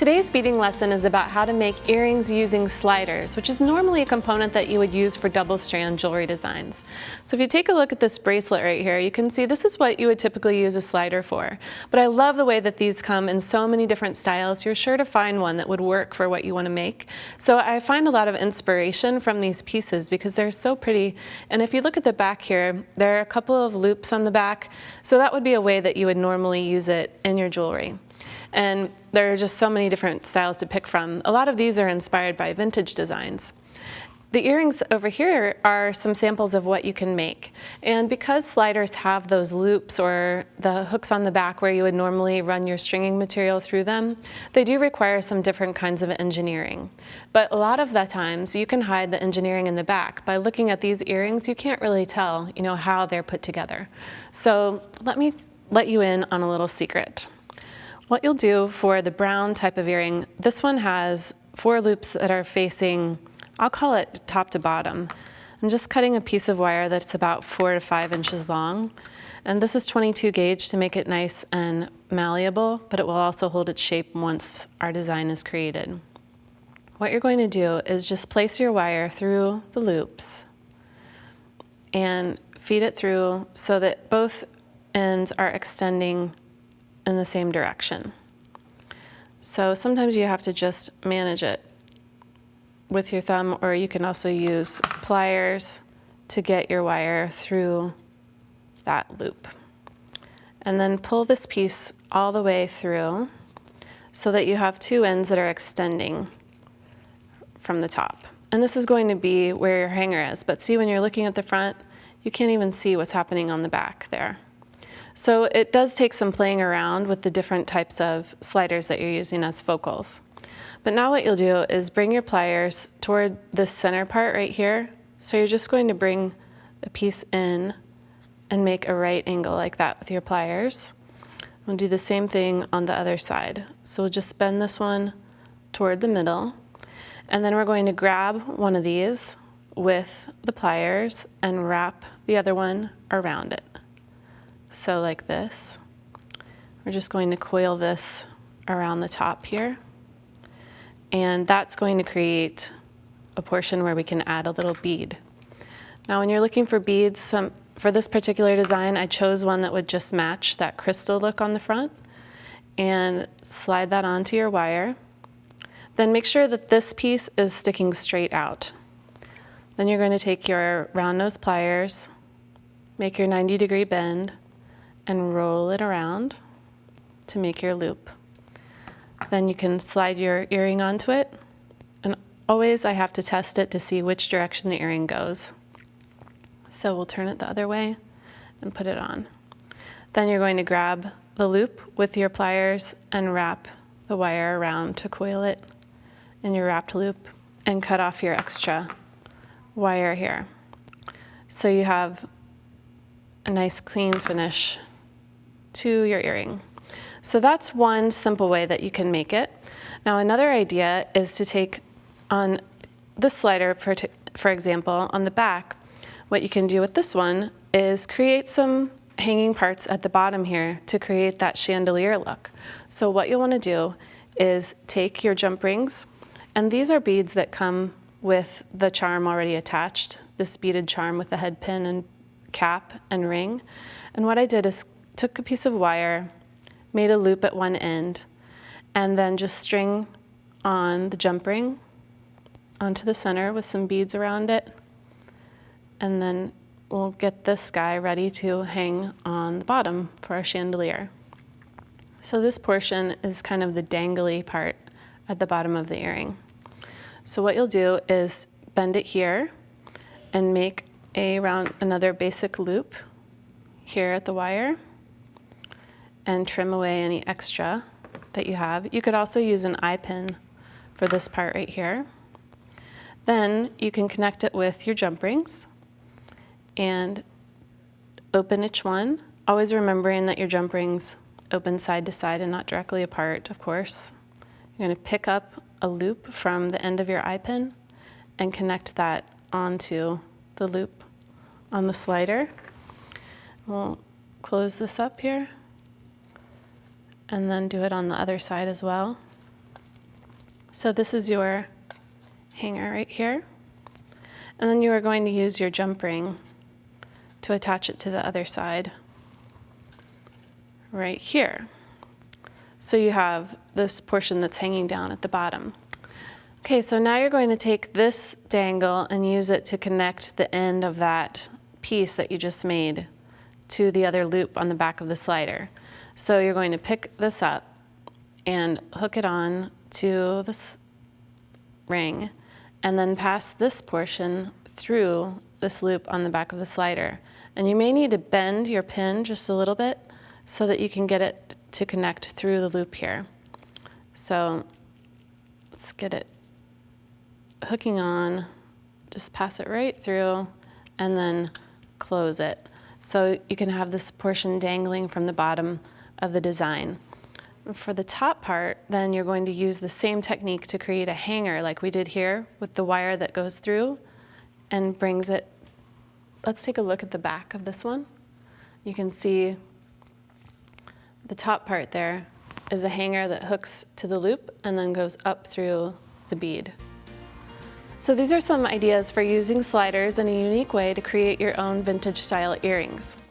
Today's beading lesson is about how to make earrings using sliders, which is normally a component that you would use for double strand jewelry designs. So if you take a look at this bracelet right here, you can see this is what you would typically use a slider for. But I love the way that these come in so many different styles. You're sure to find one that would work for what you want to make. So I find a lot of inspiration from these pieces because they're so pretty. And if you look at the back here, there are a couple of loops on the back. So that would be a way that you would normally use it in your jewelry. And there are just so many different styles to pick from. A lot of these are inspired by vintage designs. The earrings over here are some samples of what you can make. And because sliders have those loops or the hooks on the back where you would normally run your stringing material through them, they do require some different kinds of engineering. But a lot of the times you can hide the engineering in the back. By looking at these earrings, you can't really tell, how they're put together. So let me let you in on a little secret. What you'll do for the brown type of earring, this one has 4 loops that are facing, I'll call it top to bottom. I'm just cutting a piece of wire that's about 4 to 5 inches long. And this is 22 gauge to make it nice and malleable, but it will also hold its shape once our design is created. What you're going to do is just place your wire through the loops and feed it through so that both ends are extending in the same direction. So sometimes you have to just manage it with your thumb, or you can also use pliers to get your wire through that loop. And then pull this piece all the way through so that you have 2 ends that are extending from the top. And this is going to be where your hanger is, but see, when you're looking at the front, you can't even see what's happening on the back there. So it does take some playing around with the different types of sliders that you're using as focals. But now what you'll do is bring your pliers toward this center part right here. So you're just going to bring a piece in and make a right angle like that with your pliers. We'll do the same thing on the other side. So we'll just bend this one toward the middle. And then we're going to grab one of these with the pliers and wrap the other one around it. So like this. We're just going to coil this around the top here. And that's going to create a portion where we can add a little bead. Now when you're looking for beads, for this particular design, I chose one that would just match that crystal look on the front. And slide that onto your wire. Then make sure that this piece is sticking straight out. Then you're going to take your round nose pliers, make your 90-degree bend, and roll it around to make your loop. Then you can slide your earring onto it, and always I have to test it to see which direction the earring goes. So we'll turn it the other way and put it on. Then you're going to grab the loop with your pliers and wrap the wire around to coil it in your wrapped loop and cut off your extra wire here. So you have a nice clean finish to your earring. So that's one simple way that you can make it. Now another idea is to take on this slider, for example, on the back, what you can do with this one is create some hanging parts at the bottom here to create that chandelier look. So what you'll want to do is take your jump rings, and these are beads that come with the charm already attached, this beaded charm with the head pin and cap and ring. And what I did is took a piece of wire, made a loop at one end, and then just string on the jump ring onto the center with some beads around it. And then we'll get this guy ready to hang on the bottom for our chandelier. So this portion is kind of the dangly part at the bottom of the earring. So what you'll do is bend it here and make another basic loop here at the wire and trim away any extra that you have. You could also use an eye pin for this part right here. Then you can connect it with your jump rings and open each one, always remembering that your jump rings open side to side and not directly apart, of course. You're going to pick up a loop from the end of your eye pin and connect that onto the loop on the slider. We'll close this up here and then do it on the other side as well. So this is your hanger right here. And then you are going to use your jump ring to attach it to the other side right here. So you have this portion that's hanging down at the bottom. Okay, so now you're going to take this dangle and use it to connect the end of that piece that you just made to the other loop on the back of the slider. So you're going to pick this up and hook it on to this ring and then pass this portion through this loop on the back of the slider. And you may need to bend your pin just a little bit so that you can get it to connect through the loop here. So let's get it hooking on, just pass it right through and then close it. So you can have this portion dangling from the bottom of the design. For the top part, then you're going to use the same technique to create a hanger like we did here with the wire that goes through and brings it. Let's take a look at the back of this one. You can see the top part there is a hanger that hooks to the loop and then goes up through the bead. So these are some ideas for using sliders in a unique way to create your own vintage style earrings.